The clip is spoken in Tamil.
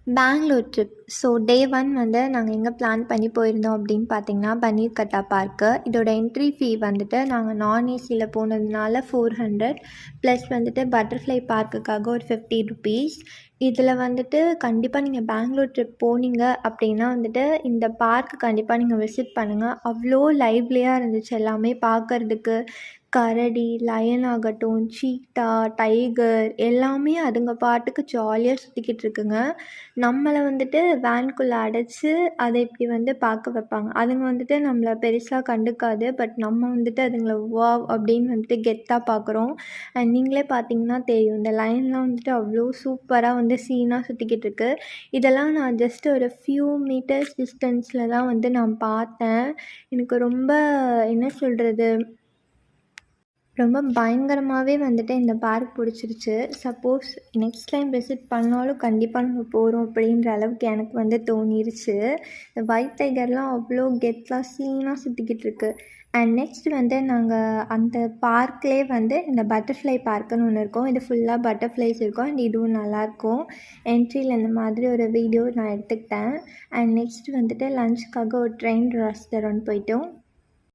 பெங்களூர் ட்ரிப். ஸோ டே 1 வந்து நாங்கள் எங்கே பிளான் பண்ணி போயிருந்தோம் அப்படின்னு பார்த்தீங்கன்னா, பன்னீர்கட்டா பார்க்கு. இதோட என்ட்ரி ஃபீ வந்துட்டு நாங்கள் நான் ஏசியில் போனதுனால 400 ப்ளஸ் வந்துட்டு பட்டர்ஃப்ளை பார்க்குக்காக ஒரு 50 ருபீஸ். இதில் வந்துட்டு கண்டிப்பாக நீங்கள் பெங்களூர் ட்ரிப் போனீங்க அப்படின்னா வந்துட்டு இந்த பார்க்கு கண்டிப்பாக நீங்கள் விசிட் பண்ணுங்கள். அவ்வளோ லைவ்லியாக இருந்துச்சு எல்லாமே பார்க்கறதுக்கு. கரடி, லயன் ஆகட்டும், சீட்டா, டைகர் எல்லாமே அதுங்க பாட்டுக்கு ஜாலியாக சுற்றிக்கிட்டு இருக்குங்க. நம்மளை வந்துட்டு வேன்குள்ளே அடைச்சி அதை இப்படி வந்து பார்க்க வைப்பாங்க. அதுங்க வந்துட்டு நம்மளை பெருசாக கண்டுக்காது. பட் நம்ம வந்துட்டு அதுங்களை வாவ் அப்படின்னு வந்துட்டு கெத்தாக பார்க்குறோம். அண்ட் நீங்களே பார்த்தீங்கன்னா தெரியும், இந்த லைன்லாம் வந்துட்டு அவ்வளோ சூப்பராக வந்து சீனாக சுற்றிக்கிட்டு இருக்கு. இதெல்லாம் நான் ஜஸ்ட் ஒரு ஃபியூ மீட்டர்ஸ் டிஸ்டன்ஸில் தான் வந்து நான் பார்த்தேன். எனக்கு ரொம்ப என்ன சொல்கிறது, ரொம்ப பயங்கரமாகவே வந்துட்டு இந்த பார்க் பிடிச்சிருச்சு. சப்போஸ் நெக்ஸ்ட் டைம் விசிட் பண்ணாலும் கண்டிப்பாக நம்ம போகிறோம் அப்படின்ற அளவுக்கு எனக்கு வந்து தோணிருச்சு. இந்த ஒயிட் டைகர்லாம் அவ்வளோ கெத்தாக சீனாக சுற்றிக்கிட்டு இருக்கு. அண்ட் நெக்ஸ்ட் வந்து நாங்கள் அந்த பார்க்லேயே வந்து இந்த பட்டர்ஃப்ளை பார்க்குன்னு ஒன்று இருக்கும். இது ஃபுல்லாக பட்டர்ஃப்ளைஸ் இருக்கும். அண்ட் இதுவும் நல்லாயிருக்கும். என்ட்ரியில் இந்த மாதிரி ஒரு வீடியோ நான் எடுத்துக்கிட்டேன். அண்ட் நெக்ஸ்ட் வந்துட்டு லஞ்சுக்காக ஒரு ட்ரெயின் ரெஸ்டாரண்ட் போயிட்டோம்.